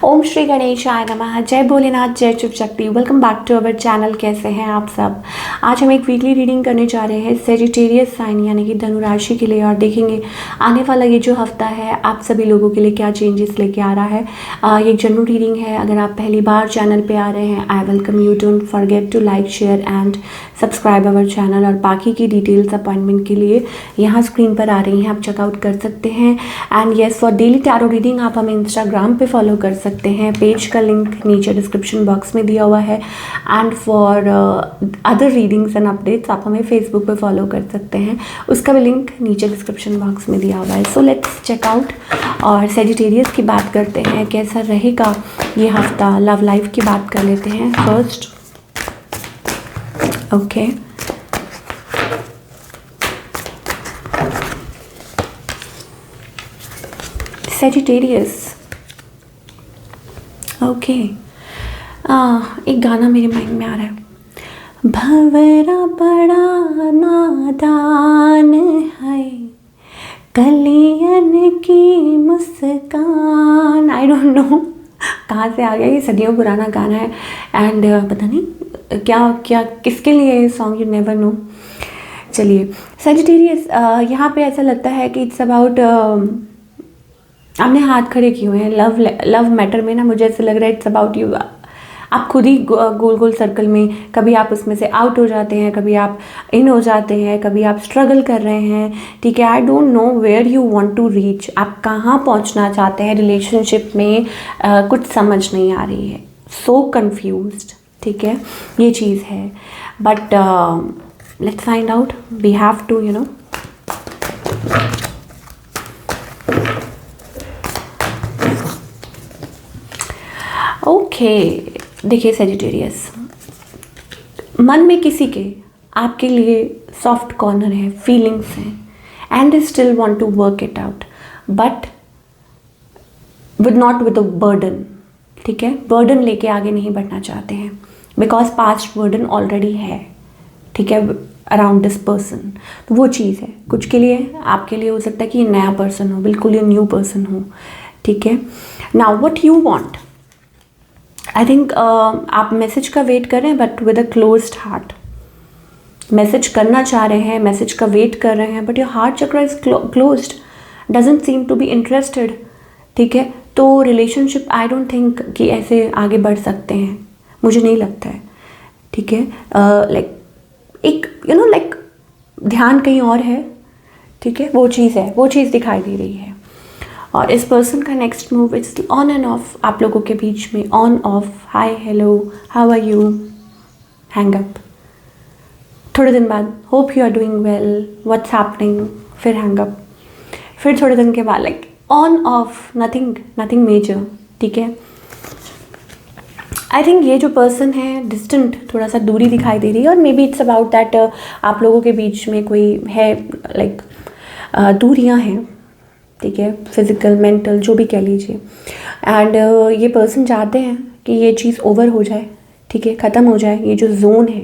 ओम श्री गणेशाय नमः। जय भोलेनाथ, जय Shiv Shakti. Welcome back to our channel. कैसे हैं आप सब? आज हम एक वीकली रीडिंग करने जा रहे हैं सेजिटेरियस साइन यानी कि धनु राशि के लिए, और देखेंगे आने वाला ये जो हफ्ता है आप सभी लोगों के लिए क्या चेंजेस लेके आ रहा है। ये एक जनरल रीडिंग है। अगर आप पहली बार चैनल पे आ रहे हैं, I welcome you. Don't forget to like, share and subscribe our channel. और बाकी की डिटेल्स अपॉइंटमेंट के लिए यहाँ स्क्रीन पर आ रही हैं, आप चेकआउट कर सकते हैं। And yes, for daily tarot reading आप हमें इंस्टाग्राम पे फॉलो कर सकते हैं। पेज का लिंक नीचे डिस्क्रिप्शन बॉक्स में दिया हुआ है। And for other readings and updates आप हमें फेसबुक पे फॉलो कर सकते हैं, उसका भी लिंक नीचे डिस्क्रिप्शन बॉक्स में दिया हुआ है। सो लेट्स चेकआउट और सेजिटेरियस की बात करते हैं, कैसा रहेगा ये हफ्ता। लव लाइफ की बात कर लेते हैं फर्स्ट। Okay, Sagittarius. ओके, एक गाना मेरे माइंड में आ रहा है। भंवरा बड़ा नादान है, कलियन की मुस्कान। आई डोंट नो कहाँ से आ गया, ये सदियों पुराना गाना है। एंड पता नहीं क्या क्या किसके लिए सॉन्ग, यू नेवर नो। चलिए, सेजिटेरियस यहाँ पे ऐसा लगता है कि इट्स अबाउट, आपने हाथ खड़े किए हुए हैं लव मैटर में ना। मुझे ऐसा लग रहा है इट्स अबाउट यू। आप खुद ही गोल गोल सर्कल में, कभी आप उसमें से आउट हो जाते हैं, कभी आप इन हो जाते हैं, कभी आप स्ट्रगल कर रहे हैं। ठीक है, I don't know where you want to reach. आप कहाँ पहुँचना चाहते हैं रिलेशनशिप में, कुछ समझ नहीं आ रही है। So confused. ठीक है, ये चीज़ है। But let's find out. We have to okay, देखिए सेजिटेरियस, मन में किसी के आपके लिए सॉफ्ट कॉर्नर है, फीलिंग्स हैं, and still want to work it out, but with not with a burden. ठीक है, बर्डन लेके आगे नहीं बढ़ना चाहते हैं, बिकॉज पास्ट बर्डन ऑलरेडी है। ठीक है, अराउंड दिस पर्सन। तो वो चीज़ है। कुछ के लिए, आपके लिए हो सकता है कि ये नया पर्सन हो, बिल्कुल ये न्यू पर्सन हो। ठीक है, now what you want, I think आप मैसेज का वेट कर रहे हैं, but with a closed heart. Message करना चाह रहे हैं, मैसेज का वेट कर रहे हैं, but your heart chakra is closed, doesn't seem to be interested. ठीक है, तो रिलेशनशिप आई डोंट थिंक कि ऐसे आगे बढ़ सकते हैं, मुझे नहीं लगता है। ठीक है, लाइक एक लाइक ध्यान कहीं और है। ठीक है, वो चीज़ है, वो चीज़ दिखाई दे रही है। और इस पर्सन का next move it's on and off, आप लोगों के बीच में on off, hi hello how are you, hang up. थोड़े दिन बाद hope you are doing well, what's happening, फिर हैंग अप। फिर थोड़े दिन के बाद like on off, nothing major. ठीक है, आई थिंक ये जो पर्सन है डिस्टेंट, थोड़ा सा दूरी दिखाई दे रही है। और may be it's about that आप लोगों के बीच में कोई है, लाइक दूरियां हैं। ठीक है, फिजिकल मेंटल जो भी कह लीजिए। एंड ये पर्सन चाहते हैं कि ये चीज़ ओवर हो जाए। ठीक है, ख़त्म हो जाए ये जो जोन है,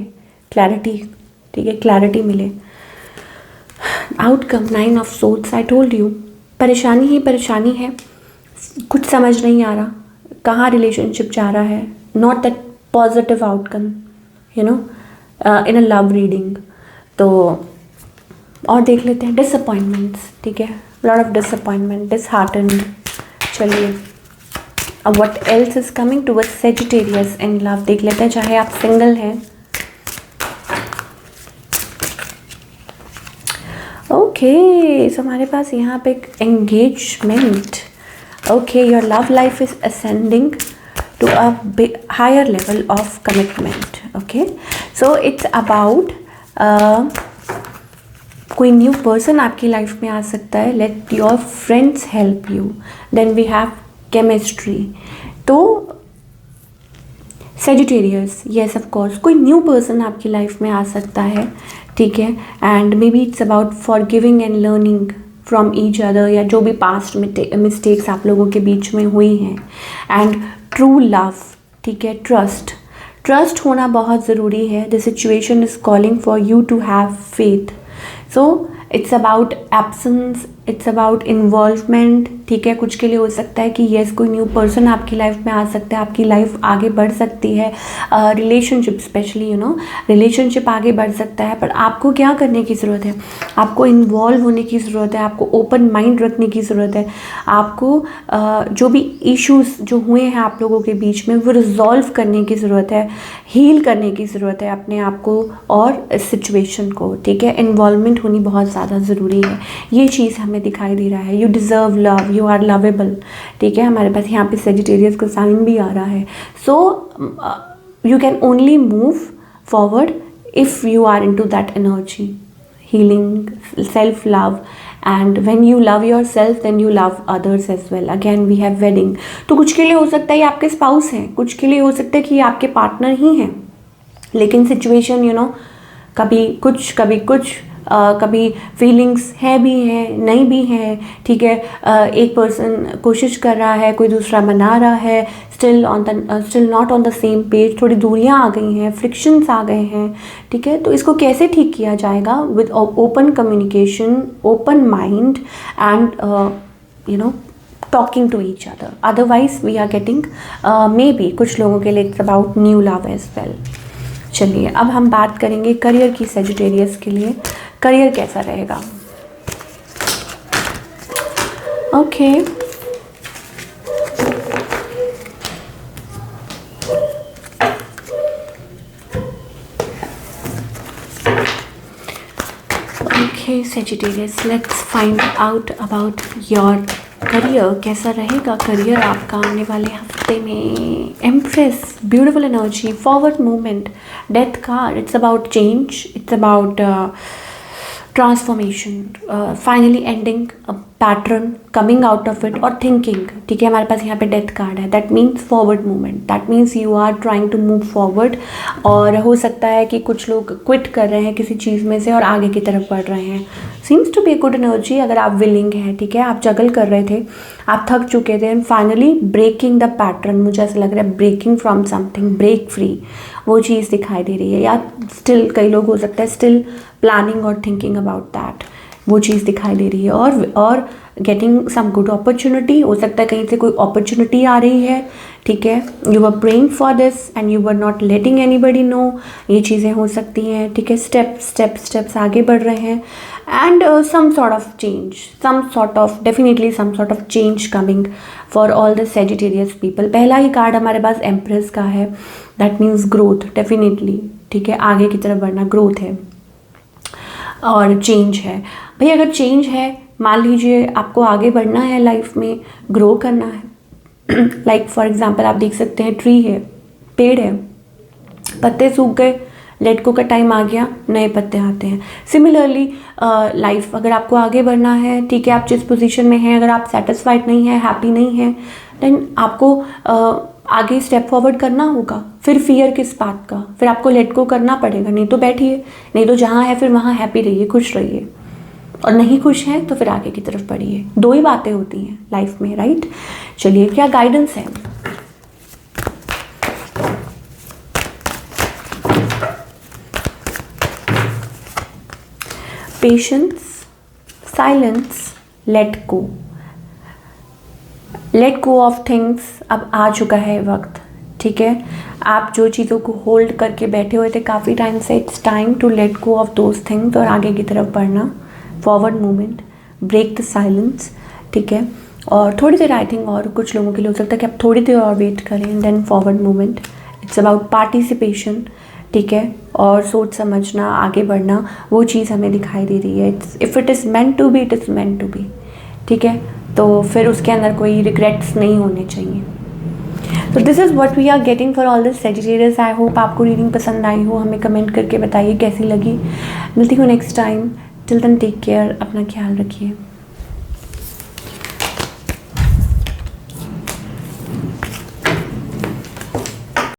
क्लैरिटी। ठीक है, क्लैरिटी मिले। Outcome 9 of swords. I told you, परेशानी ही परेशानी है, कुछ समझ नहीं आ रहा कहाँ रिलेशनशिप जा रहा है। Not that positive outcome in a love reading. तो और देख लेते हैं डिसअपॉइंटमेंट्स। ठीक है, लॉट ऑफ डिसअपॉइंटमेंट, डिसहार्टन्ड। चलिए, अब what else is coming towards Sagittarius in love देख लेते हैं, चाहे आप सिंगल हैं। ओके, सो हमारे पास यहाँ पे एक engagement. Okay, your love life is ascending to a higher level of commitment. Okay, so it's about कोई न्यू पर्सन आपकी लाइफ में आ सकता है। Let your friends help you, then we have chemistry. तो सेजिटेरियस, येस ऑफ कोर्स, कोई new person आपकी life में आ सकता है। ठीक है, and maybe it's about forgiving and learning from each other, या जो भी पास्ट मिस्टेक्स आप लोगों के बीच में हुई हैं। And true love. ठीक है, ट्रस्ट होना बहुत ज़रूरी है। The situation is calling for you to have faith. So it's about absence it's about involvement, ठीक है। कुछ के लिए हो सकता है कि येस कोई न्यू पर्सन आपकी लाइफ में आ सकता है, आपकी लाइफ आगे बढ़ सकती है, रिलेशनशिप स्पेशली रिलेशनशिप आगे बढ़ सकता है। पर आपको क्या करने की ज़रूरत है, आपको इन्वॉल्व होने की ज़रूरत है, आपको ओपन माइंड रखने की ज़रूरत है, आपको जो भी इश्यूज़ जो हुए हैं आप लोगों के बीच में वो रिजॉल्व करने की ज़रूरत है, हील करने की ज़रूरत है अपने आप को और सिचुएशन को, ठीक है। इन्वॉल्वमेंट होनी बहुत ज़्यादा ज़रूरी है, ये चीज़ हमें दिखाई दे रहा है। You deserve love, you are lovable, ठीक है। हमारे पास यहाँ पे सेजिटेरियस का साइन भी आ रहा है। So you can only move forward if you are into that energy, healing, self love, and when you love yourself then you love others as well. Again we have wedding, तो कुछ के लिए हो सकता है ये आपके स्पाउस हैं, कुछ के लिए हो सकता है कि ये आपके पार्टनर ही हैं, लेकिन सिचुएशन कभी कुछ कभी कुछ कभी फीलिंग्स है भी हैं नहीं भी हैं, ठीक है। एक पर्सन कोशिश कर रहा है, कोई दूसरा मना रहा है, still not on the same page, थोड़ी दूरियां आ गई हैं, फ्रिक्शंस आ गए हैं, ठीक है। तो इसको कैसे ठीक किया जाएगा? With open communication, open mind and talking to each other. Otherwise we are getting maybe कुछ लोगों के लिए it's about new love as well. चलिए अब हम बात करेंगे करियर की। सेजिटेरियस के लिए करियर कैसा रहेगा? Okay okay Sagittarius, let's find out about your career. कैसा रहेगा करियर आपका आने वाले हफ्ते में? Empress, beautiful energy, forward movement, death card, it's about change, it's about transformation, finally ending a pattern, coming out of it और thinking, ठीक है। हमारे पास यहाँ पे डेथ कार्ड है, that means forward movement, that means you are trying to move forward. और हो सकता है कि कुछ लोग क्विट कर रहे हैं किसी चीज़ में से और आगे की तरफ बढ़ रहे हैं। Seems to be a good energy अगर आप विलिंग हैं, ठीक है। आप जगल कर रहे थे, आप थक चुके थे, and finally breaking the pattern, मुझे ऐसा लग रहा है breaking from something, break free, वो चीज़ दिखाई दे रही है। या स्टिल कई लोग हो सकता है स्टिल प्लानिंग और थिंकिंग अबाउट दैट, वो चीज़ दिखाई दे रही है। और गेटिंग सम गुड अपॉर्चुनिटी, हो सकता है कहीं से कोई अपॉर्चुनिटी आ रही है, ठीक है। You are praying for this and you are not letting anybody know, ये चीज़ें हो सकती हैं, ठीक है। स्टेप्स आगे बढ़ रहे हैं and some sort of change, definitely some sort of change coming for all the Sagittarius people. पहला ही कार्ड हमारे पास एम्प्रेस का है, दैट मीन्स ग्रोथ, डेफिनेटली, ठीक है। आगे की तरफ बढ़ना, ग्रोथ है और चेंज है। भाई अगर चेंज है, मान लीजिए आपको आगे बढ़ना है लाइफ में, ग्रो करना है, लाइक फॉर एग्जांपल आप देख सकते हैं ट्री है, पेड़ है, पत्ते सूख गए, लेट गो का टाइम आ गया, नए पत्ते आते हैं। सिमिलरली लाइफ, अगर आपको आगे बढ़ना है, ठीक है, आप जिस पोजीशन में हैं, अगर आप सेटिस्फाइड नहीं हैं, हैप्पी नहीं हैं, देन आपको आगे स्टेप फॉरवर्ड करना होगा। फिर फियर किस बात का, फिर आपको लेट गो करना पड़ेगा, नहीं तो बैठिए, नहीं तो जहाँ है फिर वहाँ हैप्पी रहिए, खुश रहिए, और नहीं खुश हैं तो फिर आगे की तरफ बढ़िए। दो ही बातें होती हैं लाइफ में, राइट। चलिए क्या गाइडेंस है? Patience, silence, late go of things. अब आ चुका है वक्त, ठीक है। आप जो चीज़ों को होल्ड करके बैठे हुए थे काफ़ी टाइम से, it's time to let go of those things और आगे की तरफ बढ़ना, forward movement, break the silence, ठीक है। और थोड़ी देर, आई थिंक और कुछ लोगों के लिए हो सकता है कि आप थोड़ी देर और वेट करें, then forward movement. It's about participation, ठीक है, और सोच समझना, आगे बढ़ना, वो चीज़ हमें दिखाई दे रही है। If it is meant to be, it is meant to be, ठीक है। तो फिर उसके अंदर कोई रिग्रेट्स नहीं होने चाहिए। तो this is what we are getting for all this Sagittarius. I hope आपको रीडिंग पसंद आई हो, हमें कमेंट करके बताइए कैसी लगी। मिलती हूँ next time. Till then take care, अपना ख्याल रखिए।